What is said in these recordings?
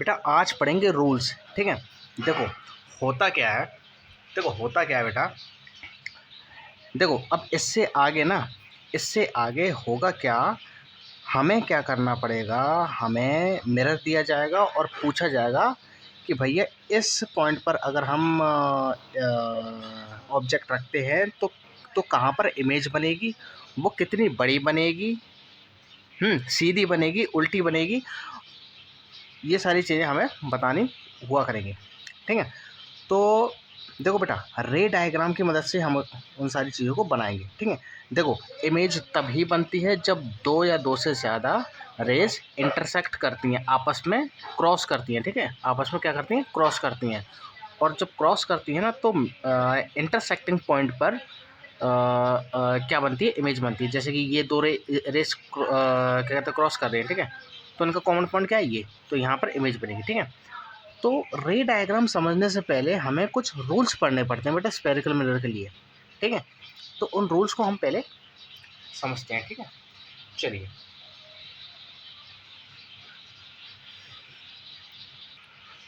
बेटा आज पढ़ेंगे रूल्स, ठीक है। देखो होता क्या है, बेटा, देखो अब इससे आगे होगा क्या, हमें क्या करना पड़ेगा, हमें मिरर दिया जाएगा और पूछा जाएगा कि भैया इस पॉइंट पर अगर हम ऑब्जेक्ट रखते हैं तो कहाँ पर इमेज बनेगी, वो कितनी बड़ी बनेगी, सीधी बनेगी, उल्टी बनेगी, ये सारी चीज़ें हमें बतानी हुआ करेंगी, ठीक है। तो देखो बेटा, रे डायग्राम की मदद से हम उन सारी चीज़ों को बनाएंगे, ठीक है। देखो इमेज तभी बनती है जब दो या दो से ज़्यादा रेज इंटरसेक्ट करती हैं, आपस में क्रॉस करती हैं, ठीक है। आपस में क्या करती हैं, क्रॉस करती हैं। और जब क्रॉस करती है ना तो इंटरसेक्टिंग पॉइंट पर क्या बनती है, इमेज बनती है। जैसे कि ये दो रेस क्या कहते हैं, क्रॉस कर रहे हैं, ठीक है। तो इनका कॉमन पॉइंट क्या है, ये, तो यहाँ पर इमेज बनेगी, ठीक है। तो रे डायग्राम समझने से पहले हमें कुछ रूल्स पढ़ने पड़ते हैं बेटा स्फेरिकल मिरर के लिए, ठीक है। तो उन रूल्स को हम पहले समझते हैं, ठीक है। चलिए,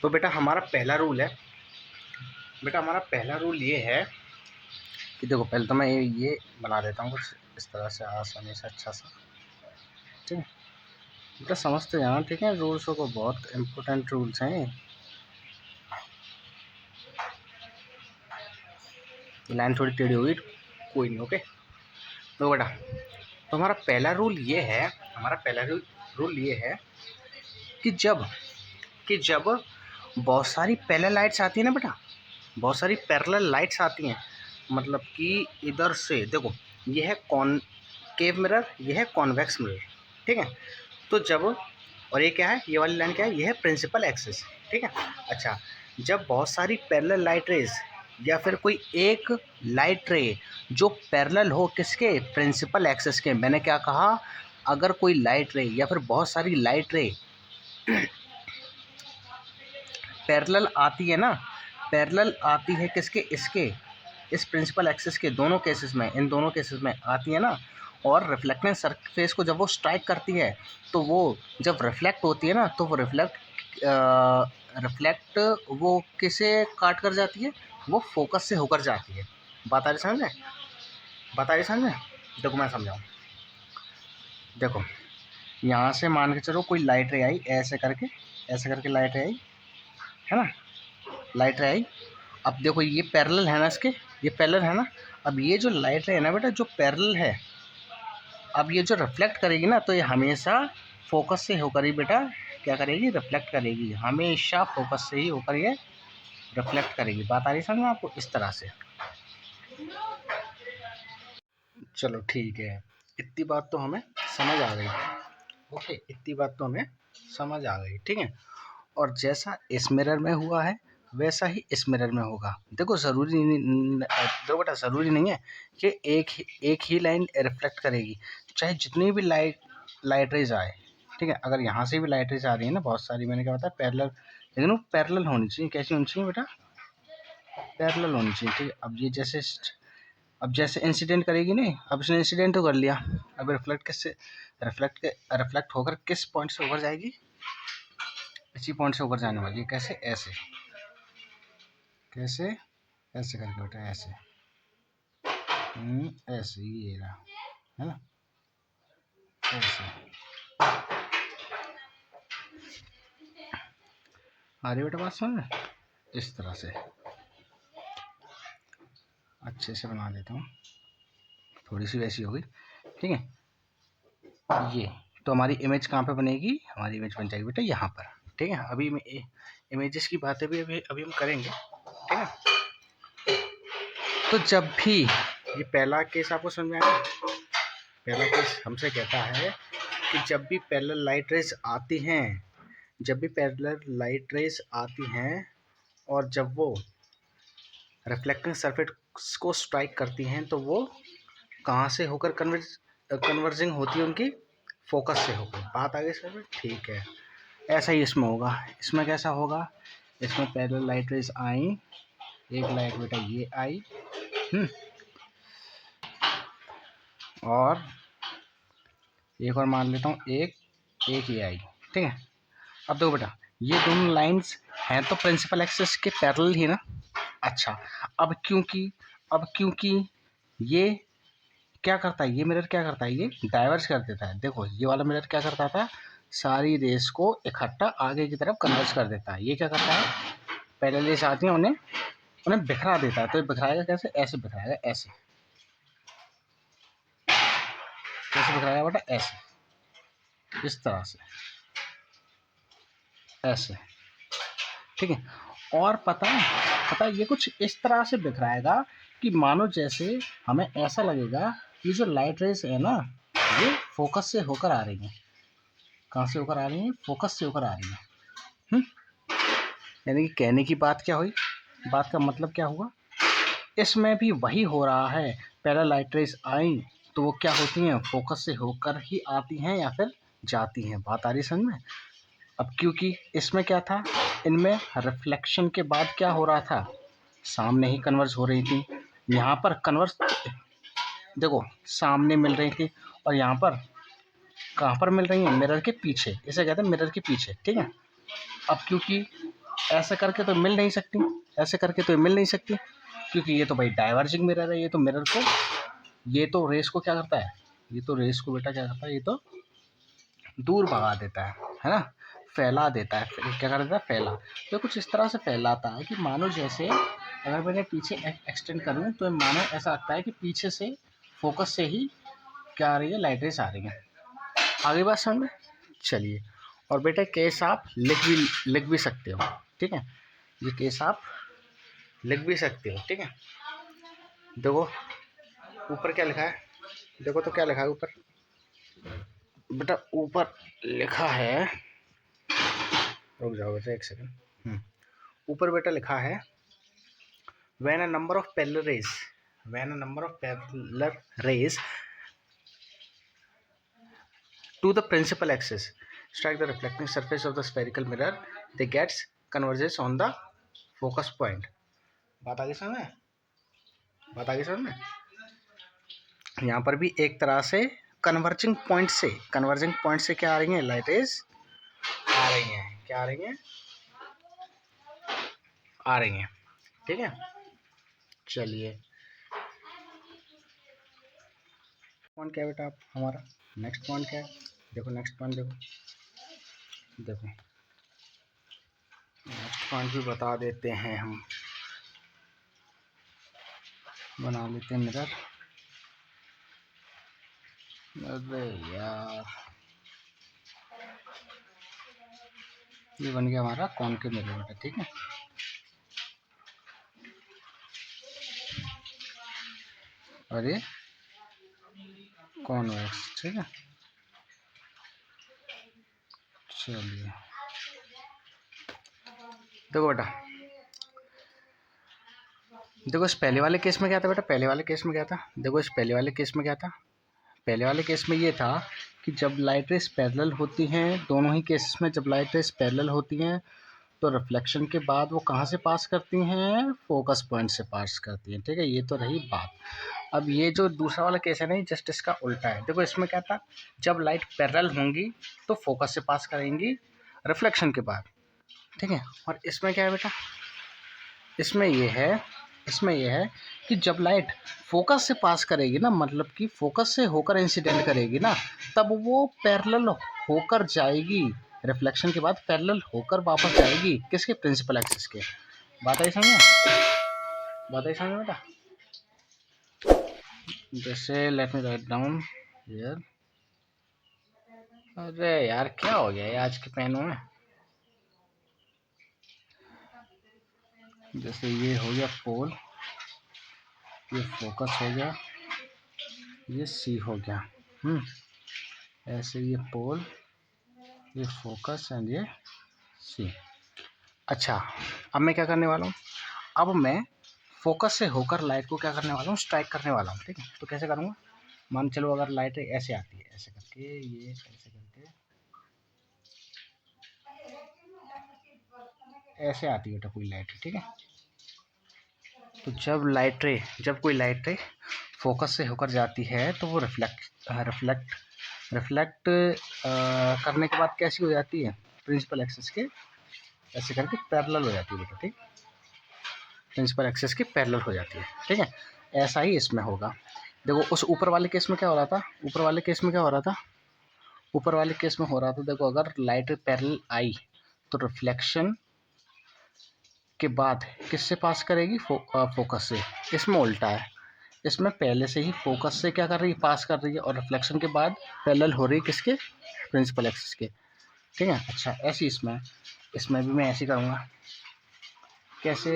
तो बेटा हमारा पहला रूल ये है कि देखो पहले तो मैं ये बना देता हूँ कुछ इस तरह से आसानी से, अच्छा सा, ठीक है। बेटा समझते जाना, ठीक है, रूल्स को, बहुत इम्पोर्टेंट रूल्स हैं। लाइन थोड़ी टेढ़ी होगी, कोई नहीं, ओके। तो बेटा, तो हमारा पहला रूल ये है कि जब बहुत सारी पैरेलल लाइट्स आती है ना बेटा, बहुत सारी पैरेलल लाइट्स आती हैं, मतलब कि इधर से देखो, ये है कॉनकेव मिरर, ये है कॉन्वेक्स मिरर, ठीक है। तो जब, और ये क्या है, ये वाली लाइन क्या है, ये है प्रिंसिपल एक्सिस, ठीक है। अच्छा, जब बहुत सारी पैरेलल लाइट रेज या फिर कोई एक लाइट रे जो पैरेलल हो किसके, प्रिंसिपल एक्सिस के, मैंने क्या कहा, अगर कोई लाइट रे या फिर बहुत सारी लाइट रे पैरेलल आती है ना, पैरेलल आती है किसके, इसके, इस प्रिंसिपल एक्सिस के दोनों केसेस में, इन दोनों केसेस में आती है ना, और रिफ्लेक्टिंग सरफेस को जब वो स्ट्राइक करती है तो वो जब रिफ्लेक्ट होती है ना, तो वो रिफ्लेक्ट वो किसे काट कर जाती है, वो फोकस से होकर जाती है। बात आ रही समझ में, देखो मैं समझाऊँ। देखो यहाँ से मान के चलो कोई लाइट रे आई, ऐसे करके लाइट रे आई, है ना, लाइट रे आई। अब देखो ये पैरेलल है ना, इसके, ये पैरेलल है ना। अब ये जो लाइट रे है ना बेटा, जो पैरेलल है, अब ये जो रिफ्लेक्ट करेगी ना, तो ये हमेशा फोकस से होकर ही बेटा क्या करेगी, रिफ्लेक्ट करेगी, हमेशा फोकस से ही होकर ये रिफ्लेक्ट करेगी। बात आ रही समझ में आपको, इस तरह से। चलो ठीक है, इतनी बात तो हमें समझ आ गई, ओके, इतनी बात तो हमें समझ आ गई, ठीक है। और जैसा इस मिरर में हुआ है वैसा ही इस मिरर में होगा। देखो देखो बेटा, ज़रूरी नहीं है कि एक ही लाइन रिफ्लेक्ट करेगी, चाहे जितनी भी लाइट रेज आए, ठीक है। अगर यहाँ से भी लाइट रेज आ रही है ना बहुत सारी, मैंने क्या बताया, पैरेलल, लेकिन वो पैरेलल होनी चाहिए, कैसी होनी चाहिए बेटा, पैरेलल होनी चाहिए, ठीक है। अब जैसे इंसिडेंट करेगी नहीं, अब इसने इंसिडेंट तो कर लिया, अब रिफ्लेक्ट होकर किस पॉइंट से होकर जाएगी, इसी पॉइंट से होकर जाने वाली है। कैसे, कैसे, ऐसे करके बेटा, ऐसे, ऐसे, ये रहा, है ना, ऐसे। आ रही बेटा बात समझ में, इस तरह से अच्छे से बना देता हूँ, थोड़ी सी वैसी होगी, ठीक है। ये तो हमारी इमेज कहाँ पे बनेगी, हमारी इमेज बन जाएगी बेटा यहाँ पर, ठीक है। अभी इमेजेस की बातें भी अभी हम करेंगे, ठीक है। तो जब भी ये पहला केस आपको समझ में आया, पहला केस हमसे कहता है कि जब भी पैरेलल लाइट रेज आती हैं, और जब वो रिफ्लेक्टिंग सरफेस को स्ट्राइक करती हैं तो वो कहाँ से होकर कन्वर्जिंग होती है, उनकी फोकस से होकर। बात आ गई सर, ठीक है। ऐसा ही इसमें होगा, इसमें कैसा होगा, इसमें पैरेलल लाइट रेज आई, एक लाइट बेटा ये आई, और एक और मान लेता हूँ, एक ये आई, ठीक है। अब देखो बेटा, ये दोनों लाइंस हैं तो प्रिंसिपल एक्सिस के पैरेलल ही ना। अच्छा, अब क्योंकि ये क्या करता है, ये मिरर क्या करता है, ये डाइवर्ज कर देता है। देखो ये वाला मिरर क्या करता था, सारी रेस को इकट्ठा आगे की तरफ कन्वर्ज कर देता है। ये क्या करता है, पैरेलल रेस आती हैं उन्हें बिखरा देता है। तो ये बिखराएगा कैसे, ऐसे बिखराएगा, ऐसे कैसे बिखराएगा बेटा, ऐसे, इस तरह से, ऐसे, ठीक है। और पता है ये कुछ इस तरह से बिखराएगा कि मानो जैसे हमें ऐसा लगेगा कि जो लाइट रेस है ना, ये फोकस से होकर आ रही है। कहाँ से होकर आ रही है, फोकस से होकर आ रही है। यानी कि कहने की बात क्या हुई, बात का मतलब क्या हुआ, इसमें भी वही हो रहा है। पहले लाइट रेस आई तो वो क्या होती हैं, फोकस से होकर ही आती हैं या फिर जाती हैं। बात आ रही समझ में। अब क्योंकि इसमें क्या था, इनमें रिफ्लेक्शन के बाद क्या हो रहा था, सामने ही कन्वर्ज हो रही थी। यहाँ पर कन्वर्ज देखो सामने मिल रही थी, और यहाँ पर कहाँ पर मिल रही हैं, मिरर के पीछे। इसे कहते हैं मिरर के पीछे, ठीक है। अब क्योंकि ऐसे करके तो मिल नहीं सकती, ऐसे करके तो मिल नहीं सकती, क्योंकि ये तो भाई डाइवर्जिंग मिरर है। ये तो मिरर को, ये तो रेस को क्या करता है, ये तो रेस को बेटा क्या करता है, ये तो दूर भगा देता है ना, फैला देता है। क्या कर देता है, फैला। तो कुछ इस तरह से फैलाता है कि मानो जैसे अगर मैंने पीछे एक्सटेंड करूँ तो मानो ऐसा लगता है कि पीछे से फोकस से ही क्या आ रही है, लाइट रेस आ रही है। आगे बात समझ में। चलिए, और बेटा केस आप लिख भी सकते हो, ठीक है। ये केस आप लिख भी सकते हो, ठीक है। देखो ऊपर क्या लिखा है, देखो तो क्या लिखा है ऊपर बेटा, ऊपर लिखा है, रुक जाओ बेटा एक सेकंड। ऊपर बेटा लिखा है, when a number of parallel rays to the principal axis strike the reflecting surface of the spherical mirror, they gets converges on the focus point। बात आगे समझ में, बात आगे समझ में। यहाँ पर भी एक तरह से कन्वर्जिंग पॉइंट से क्या आ रही हैं, लाइट रेज आ रही हैं, क्या आ रही हैं, आ रही हैं, ठीक है। चलिए, पॉइंट क्या है बेटा आप हमारा, नेक्स्ट पॉइंट क्या है, देखो नेक्स्ट पॉइंट देखो नेक्स्ट पॉइंट भी बता देते हैं हम, बना लेते हैं मिरर। अरे यार, ये बन गया हमारा कॉनकेव मिरर बेटा, ठीक है। और ये कॉन्वेक्स, ठीक है। चलिए देखो बेटा, देखो इस पहले वाले केस में क्या था बेटा, पहले वाले केस में क्या था, देखो इस पहले वाले केस में क्या था, पहले वाले केस में ये था कि जब लाइट रेस पैरेलल होती हैं, दोनों ही केसेस में जब लाइट रेस पैरेलल होती हैं तो रिफ्लेक्शन के बाद वो कहाँ से पास करती हैं, फोकस पॉइंट से पास करती हैं, ठीक है। ये तो रही बात। अब ये जो दूसरा वाला केस है ना, जस्ट इसका उल्टा है। देखो इसमें क्या था, जब लाइट पैरेलल होंगी तो फोकस से पास करेंगी रिफ्लेक्शन के बाद, ठीक है। और इसमें क्या है बेटा, इसमें ये है कि जब लाइट फोकस से पास करेगी ना, मतलब कि फोकस से होकर इंसिडेंट करेगी ना, तब वो पैरेलल होकर जाएगी, रिफ्लेक्शन के बाद पैरेलल होकर वापस जाएगी किसके, प्रिंसिपल एक्सिस के। बात आई समझ में, बात आई समझ में बेटा। जैसे let me write down here, अरे यार क्या हो गया ये आज के पेनों में। जैसे ये हो गया पोल, ये फोकस हो गया, ये सी हो गया, ऐसे ये पोल, ये फोकस एंड ये सी। अच्छा, अब मैं क्या करने वाला हूँ, अब मैं फोकस से होकर लाइट को क्या करने वाला हूँ, स्ट्राइक करने वाला हूँ, ठीक है। तो कैसे करूँगा, मान चलो अगर लाइट ऐसे आती है, ऐसे करके, ये ऐसे करके, ऐसे आती है बेटा कोई लाइट, ठीक है। तो जब कोई लाइट रे फोकस से होकर जाती है तो वो रिफ्लेक्ट करने के बाद कैसी हो जाती है, प्रिंसिपल एक्सिस के ऐसे करके पैरेलल हो जाती है बेटा, ठीक, प्रिंसिपल एक्सिस की पैरेलल हो जाती है, ठीक है। ऐसा ही इसमें होगा। देखो उस ऊपर वाले केस में क्या हो रहा था, ऊपर वाले केस में क्या हो रहा था, ऊपर वाले केस में हो रहा था, देखो अगर लाइट पैरेलल आई तो रिफ्लेक्शन के बाद किससे पास करेगी, फोकस से। इसमें उल्टा है, इसमें पहले से ही फोकस से क्या कर रही है, पास कर रही है, और रिफ्लेक्शन के बाद पैरेलल हो रही है किसके, प्रिंसिपल एक्सिस के, ठीक है। अच्छा ऐसे इसमें, इसमें भी मैं ऐसे करूँगा। कैसे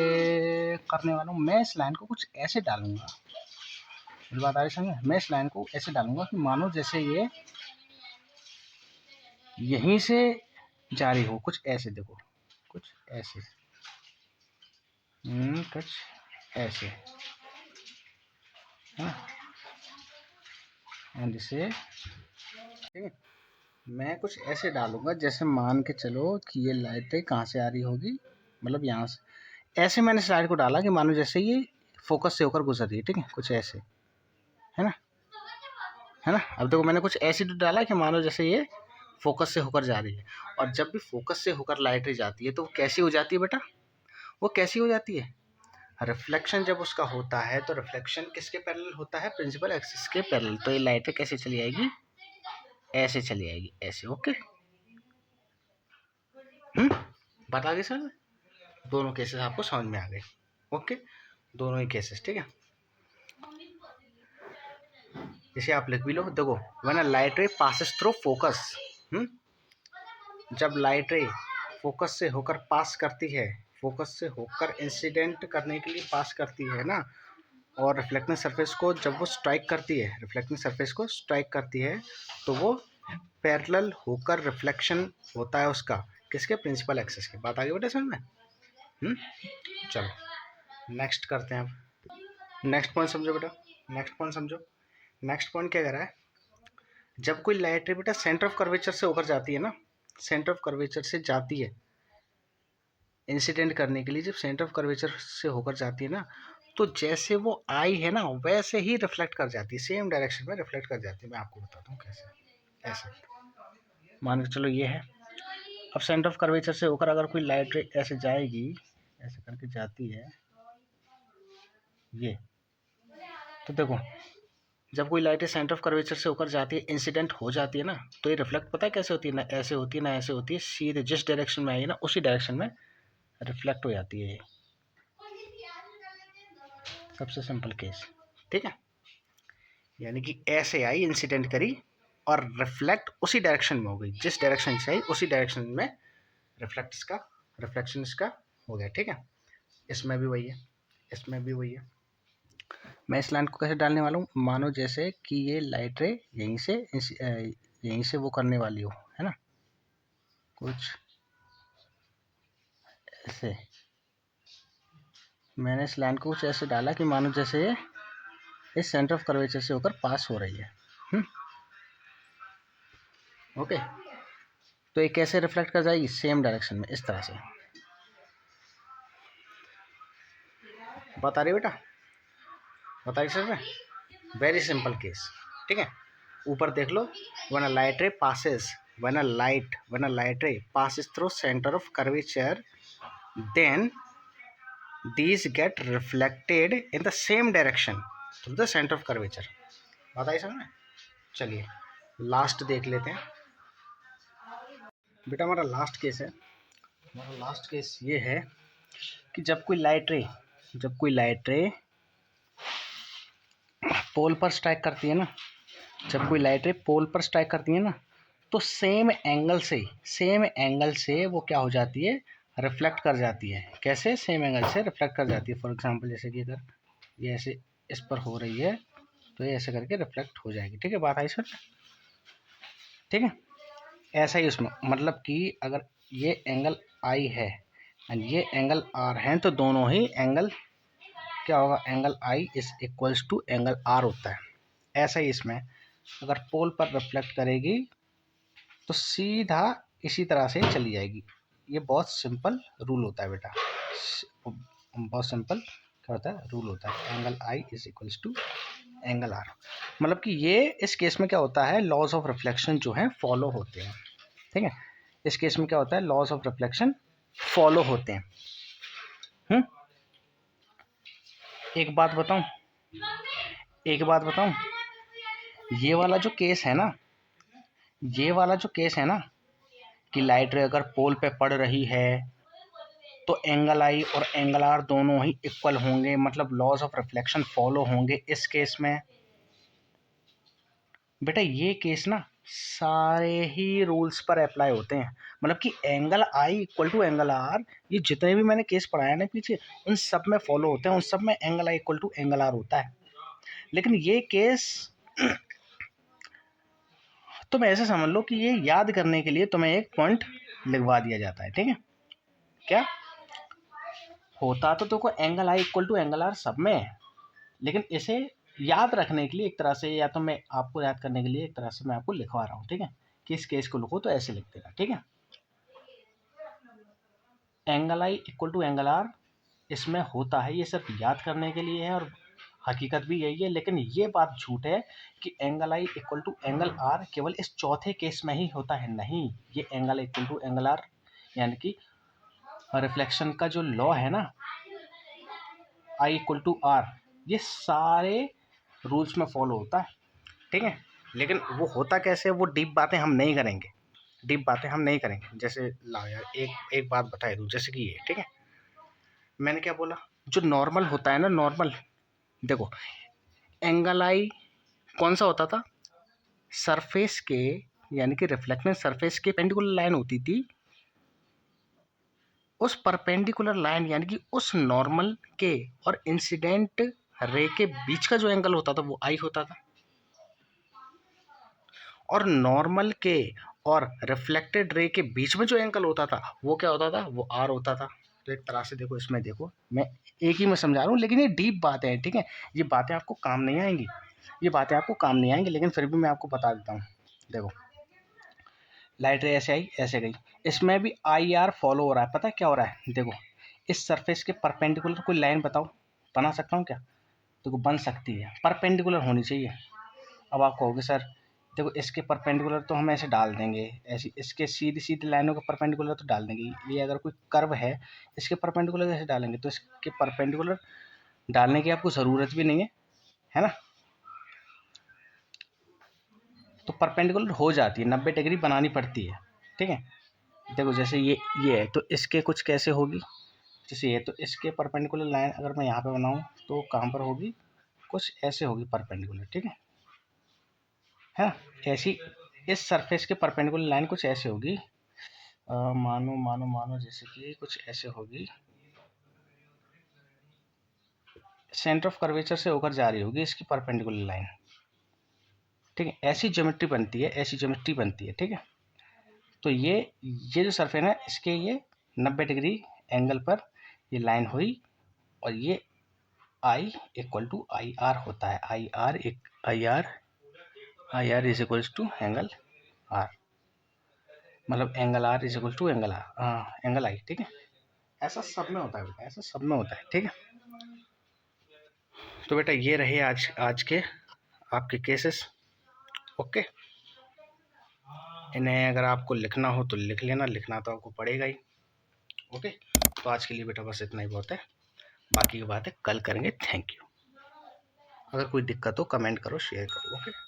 करने वाला हूँ, मैं इस लाइन को कुछ ऐसे डालूंगा, मेरी बात आ रही समझ, मैं इस लाइन को ऐसे डालूंगा कि मानो जैसे ये यहीं से जारी हो, कुछ ऐसे, देखो कुछ ऐसे, कुछ ऐसे, हाँ, एंड से, ठीक है। मैं कुछ ऐसे डालूंगा जैसे मान के चलो कि ये लाइटें कहाँ से आ रही होगी, मतलब यहाँ से। ऐसे मैंने स्लाइड को डाला कि मानो जैसे ये फोकस से होकर गुजर रही है, ठीक है, कुछ ऐसे, है ना, है ना। अब देखो मैंने कुछ ऐसे डाला कि मानो जैसे ये फोकस से होकर जा रही है, और जब भी फोकस से होकर लाइटें जाती है तो वो कैसी हो जाती है बेटा, वो कैसी हो जाती है, रिफ्लेक्शन जब उसका होता है तो रिफ्लेक्शन किसके पैरेलल होता है, प्रिंसिपल एक्सिस के पैरेलल। तो ये लाइटें कैसे चली आएगी, ऐसे चली आएगी, ऐसे, ओके। बात आ गई सर, दोनों केसेस आपको समझ में आ गए, ओके, दोनों ही केसेस, ठीक है। इसे आप लिख भी लो, देखो when a light ray passes through focus, जब लाइट रे फोकस से होकर पास करती है, फोकस से होकर इंसिडेंट करने के लिए पास करती है ना, और रिफ्लेक्टिंग सरफेस को जब वो स्ट्राइक करती है, रिफ्लेक्टिंग सरफेस को स्ट्राइक करती है, तो वो पैरेलल होकर रिफ्लेक्शन होता है उसका किसके, प्रिंसिपल एक्सिस के। बात आगे बेटा समझ में, चलो नेक्स्ट करते हैं अब। नेक्स्ट पॉइंट समझो बेटा, नेक्स्ट पॉइंट समझो। नेक्स्ट पॉइंट क्या कह रहा है, जब कोई लाइट रे बेटा सेंटर ऑफ कर्वेचर से होकर जाती है ना, सेंटर ऑफ कर्वेचर से जाती है इंसिडेंट करने के लिए, जब सेंटर ऑफ कर्वेचर से होकर जाती है ना, तो जैसे वो आई है ना वैसे ही रिफ्लेक्ट कर जाती है, सेम डायरेक्शन में रिफ्लेक्ट कर जाती है। मैं आपको बताता हूँ कैसे। ऐसे मान के चलो ये है, अब सेंटर ऑफ कर्वेचर से होकर अगर कोई लाइट रे ऐसे जाएगी, ऐसे करके जाती है ये, तो देखो जब कोई लाइट सेंटर ऑफ कर्वेचर से होकर जाती है, इंसिडेंट हो जाती है ना, तो ये रिफ्लेक्ट पता है कैसे होती है, ना ऐसे होती है ना ऐसे होती है, सीधे जिस डायरेक्शन में आई है ना उसी डायरेक्शन में रिफ्लेक्ट हो जाती है। सबसे सिंपल केस, ठीक है, यानी कि ऐसे आई इंसिडेंट करी और रिफ्लेक्ट उसी डायरेक्शन में हो गई, जिस डायरेक्शन से आई उसी डायरेक्शन में रिफ्लेक्शन इसका हो गया, ठीक है। इसमें भी वही है, इसमें भी वही है। मैं इस लाइन को कैसे डालने वाला हूँ, मानो जैसे कि ये लाइट रे यहीं से वो करने वाली हो, है ना, कुछ ऐसे। मैंने इस लाइन को कुछ ऐसे डाला कि मानो जैसे ये इस सेंटर ऑफ कर्वेचर से होकर पास हो रही है, ओके। तो ये कैसे रिफ्लेक्ट कर जाएगी, सेम डायरेक्शन में, इस तरह से। बता रही बेटा, बता रही सर में, वेरी सिंपल केस, ठीक है। ऊपर देख लो, when a light ray passes, when a light ray passes through center of curvature, then these get reflected in the same direction through the center of curvature। बात आई समझ में। चलिए last देख लेते हैं बेटा, हमारा लास्ट केस है। हमारा लास्ट केस ये है कि जब कोई लाइट रे पोल पर स्ट्राइक करती है ना, जब कोई लाइट रे पोल पर स्ट्राइक करती है ना, तो सेम एंगल से वो क्या हो जाती है, रिफ्लेक्ट कर जाती है। कैसे, सेम एंगल से रिफ्लेक्ट कर जाती है। फॉर एग्जांपल जैसे कि अगर ये ऐसे इस पर हो रही है तो ये ऐसे करके रिफ्लेक्ट हो जाएगी, ठीक है। बात आई सर, ठीक है। ऐसा ही उसमें मतलब कि अगर ये एंगल आई है एंड ये एंगल आर है, तो दोनों ही एंगल क्या होगा, angle I is equals to angle R होता है। ऐसा ही इसमें अगर पोल पर रिफ्लेक्ट करेगी तो सीधा इसी तरह से चली जाएगी। ये बहुत सिंपल रूल होता है बेटा, बहुत सिंपल क्या होता है, रूल होता है। Angle I is equals to angle R, मतलब कि ये इस केस में क्या होता है, लॉज ऑफ रिफ्लेक्शन जो है फॉलो होते हैं, ठीक है। इस केस में क्या होता है, लॉज ऑफ रिफ्लेक्शन फॉलो होते हैं। एक बात बताऊं, ये वाला जो केस है ना, कि लाइट रे अगर पोल पे पड़ रही है तो एंगल आई और एंगल आर दोनों ही इक्वल होंगे, मतलब लॉज ऑफ रिफ्लेक्शन फॉलो होंगे इस केस में। बेटा ये केस ना सारे ही रूल्स पर अप्लाई होते हैं, मतलब कि angle I equal to angle R, ये जितने भी मैंने केस पढ़ाया ना पीछे, उन सब में फॉलो होते हैं, उन सब में angle I equal to angle R होता है। लेकिन ये केस तुम ऐसे समझ लो कि ये याद करने के लिए तुम्हें एक पॉइंट लिखवा दिया जाता है, ठीक है। क्या होता तो देखो angle I equal to angle R सब में है, लेकिन इसे याद रखने के लिए एक तरह से, या तो मैं आपको याद करने के लिए एक तरह से मैं आपको लिखवा रहा हूँ, ठीक है, कि इस केस को लिखो तो ऐसे लिख देना, ठीक है। Angle I equal to angle R इसमें होता है, ये सिर्फ याद करने के लिए है और हकीकत भी यही है, लेकिन ये बात झूठ है कि angle I equal to angle R केवल इस चौथे केस में ही होता है, नहीं। ये angle equal to angle R यानी कि रिफ्लेक्शन का जो लॉ है ना, आई इक्वल टू आर, ये सारे रूल्स में फॉलो होता है, ठीक है। लेकिन वो होता कैसे, वो डीप बातें हम नहीं करेंगे, जैसे ला यार एक बात बताए दूँ, जैसे कि ये, ठीक है, मैंने क्या बोला, जो नॉर्मल होता है ना, नॉर्मल, देखो एंगल आई कौन सा होता था, सरफेस के, यानी कि रिफ्लेक्शन सरफेस के पेंडिकुलर लाइन होती थी, उस परपेंडिकुलर लाइन यानी कि उस नॉर्मल के और इंसिडेंट रे के बीच का जो एंगल होता था वो आई होता था, और नॉर्मल के और रिफ्लेक्टेड रे के बीच में जो एंगल होता था वो क्या होता था, वो आर होता था। तो एक तरह से देखो, इसमें देखो मैं एक ही में समझा रहा हूँ, लेकिन ये डीप बातें हैं, ठीक है, ये बातें आपको काम नहीं आएंगी, लेकिन फिर भी मैं आपको बता देता हूँ। देखो लाइट रे ऐसे आई ऐसे गई, इसमें भी आई आर फॉलो हो रहा है, पता है क्या हो रहा है, देखो इस सरफेस के परपेंडिकुलर कोई लाइन बताओ, बना सकता हूँ क्या, देखो बन सकती है, परपेंडिकुलर होनी चाहिए। अब आप कहोगे सर देखो इसके परपेंडिकुलर तो हम ऐसे डाल देंगे, ऐसी इसके सीधी सीधी लाइनों के परपेंडिकुलर तो डाल देंगे, ये अगर कोई कर्व है इसके परपेंडिकुलर ऐसे डालेंगे, तो इसके परपेंडिकुलर डालने की आपको ज़रूरत भी नहीं है ना, तो परपेंडिकुलर हो जाती है, 90 डिग्री बनानी पड़ती है, ठीक है। देखो जैसे ये है तो इसके कुछ कैसे होगी, जैसे ये, तो इसके परपेंडिकुलर लाइन अगर मैं यहाँ पे बनाऊँ तो कहाँ पर होगी, कुछ ऐसे होगी परपेंडिकुलर, ठीक है ना। ऐसी इस सरफेस के परपेंडिकुलर लाइन कुछ ऐसे होगी, मानो जैसे कि कुछ ऐसे होगी, सेंटर ऑफ कर्वेचर से होकर जा रही होगी इसकी परपेंडिकुलर लाइन, ठीक है, ऐसी ज्योमेट्री बनती है, ठीक है। तो ये जो सरफेस है इसके ये 90 डिग्री एंगल पर ये लाइन हुई, और ये I equal to I R होता है, I R is equals to angle R, मतलब angle R is equal to angle I, ठीक है। ऐसा सब में होता है बेटा, ठीक है। तो बेटा ये रहे आज के आपके केसेस, ओके। इन्हें अगर आपको लिखना हो तो लिख लेना, लिखना तो आपको पड़ेगा ही, ओके। तो आज के लिए बेटा बस इतना ही बहुत है, बाकी की बातें कल करेंगे। Thank you. अगर कोई दिक्कत हो कमेंट करो, शेयर करो, ओके।